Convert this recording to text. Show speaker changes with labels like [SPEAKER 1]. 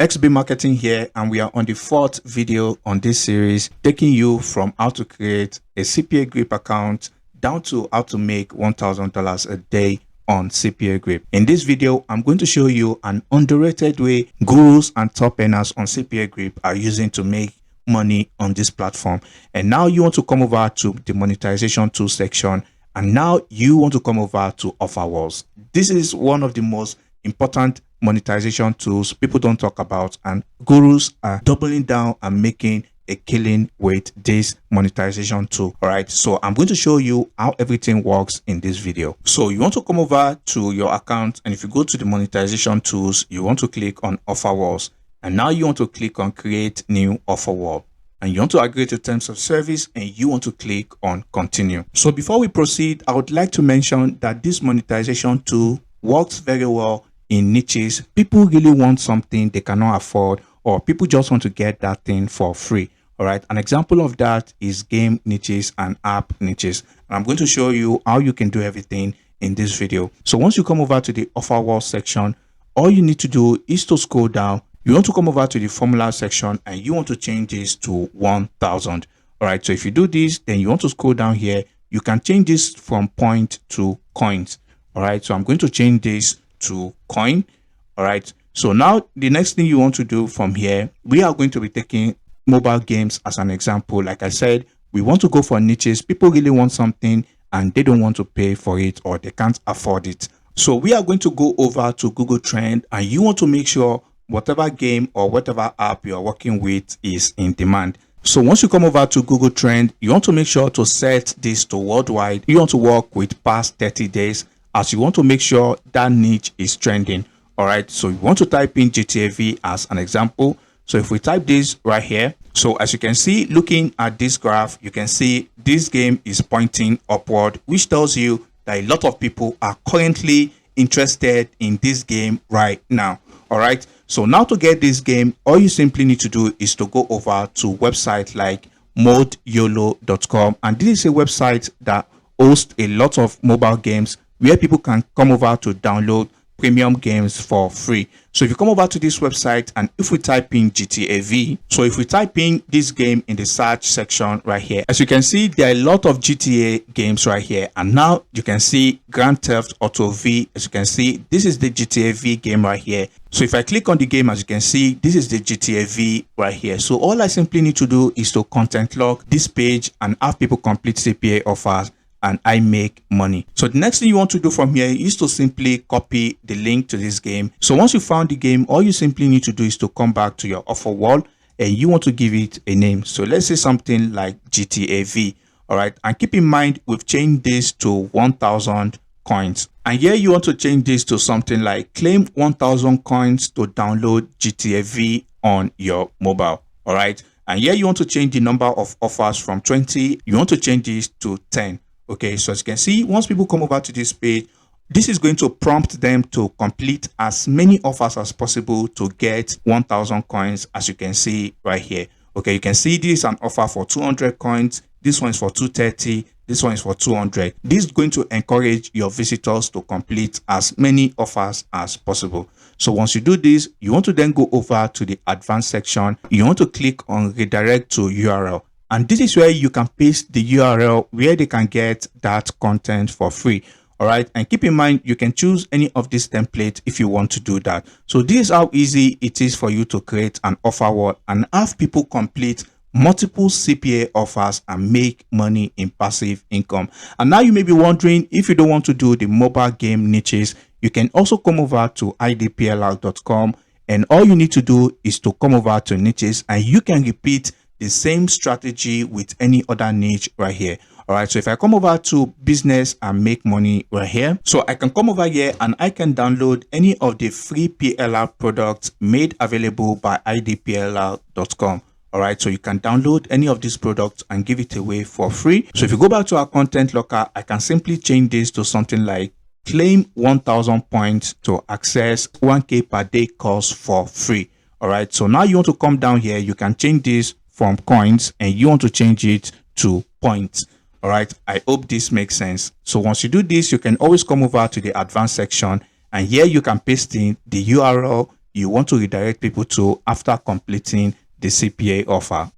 [SPEAKER 1] XB Marketing here, and we are on the fourth video on this series, taking you from how to create a Cpagrip account down to how to make $1,000 a day on Cpagrip. In this video, I'm going to show you an underrated way gurus and top earners on Cpagrip are using to make money on this platform. And now you want to come over to the monetization tool section, and now you want to come over to offer walls. This is one of the most important monetization tools people don't talk about, and gurus are doubling down and making a killing with this monetization tool. All right, so I'm going to show you how everything works in this video. So you want to come over to your account, and if you go to the monetization tools, you want to click on offer walls, and now you want to click on create new offer wall, and you want to agree to terms of service, and you want to click on continue. So before we proceed, I would like to mention that this monetization tool works very well in niches. People really want something they cannot afford, or people just want to get that thing for free. All right, an example of that is game niches and app niches, and I'm going to show you how you can do everything in this video. So once you come over to the offer wall section, all you need to do is to scroll down. You want to come over to the formula section, and you want to change this to 1,000. All right, so if you do this, then you want to scroll down here. You can change this from point to coins. All right, so I'm going to change this to coin. All right, so now the next thing you want to do from here, we are going to be taking mobile games as an example. Like I said, we want to go for niches. People really want something and they don't want to pay for it, or they can't afford it. So we are going to go over to Google Trend, and you want to make sure whatever game or whatever app you are working with is in demand. So once you come over to Google Trend, you want to make sure to set this to worldwide. You want to work with past 30 days, as you want to make sure that niche is trending. All right, so you want to type in GTA as an example. So if we type this right here, so as you can see, looking at this graph, you can see this game is pointing upward, which tells you that a lot of people are currently interested in this game right now. All right, so now to get this game, all you simply need to do is to go over to website like modeyolo.com, and this is a website that hosts a lot of mobile games where people can come over to download premium games for free. So if you come over to this website, and if we type in GTA, so if we type in this game in the search section right here, as you can see, there are a lot of GTA games right here. And now you can see Grand Theft Auto V. As you can see, this is the GTA V game right here. So if I click on the game, as you can see, this is the GTA V right here. So all I simply need to do is to content log this page and have people complete CPA offers, and I make money. So the next thing you want to do from here is to simply copy the link to this game. So once you found the game, all you simply need to do is to come back to your offer wall, and you want to give it a name. So let's say something like GTA V. All right, and keep in mind, we've changed this to 1,000 coins. And here you want to change this to something like claim 1,000 coins to download GTA V on your mobile. All right, and here you want to change the number of offers from 20. You want to change this to 10. Okay, so as you can see, once people come over to this page, this is going to prompt them to complete as many offers as possible to get 1,000 coins, as you can see right here. Okay, you can see this is an offer for 200 coins. This one is for 230. This one is for 200. This is going to encourage your visitors to complete as many offers as possible. So once you do this, you want to then go over to the advanced section. You want to click on redirect to URL. And this is where you can paste the URL where they can get that content for free. All right. And keep in mind, you can choose any of these templates if you want to do that. So this is how easy it is for you to create an offer wall and have people complete multiple CPA offers and make money in passive income. And now you may be wondering, if you don't want to do the mobile game niches, you can also come over to idplr.com, and all you need to do is to come over to niches, and you can repeat the same strategy with any other niche right here. All right, so if I come over to business and make money right here, so I can come over here and I can download any of the free PLR products made available by idplr.com. All right, so you can download any of these products and give it away for free. So if you go back to our content locker, I can simply change this to something like claim 1,000 points to access 1K per day course for free. All right, so now you want to come down here, you can change this from coins and you want to change it to points. All right, I hope this makes sense. So once you do this, you can always come over to the advanced section, and here you can paste in the URL you want to redirect people to after completing the CPA offer.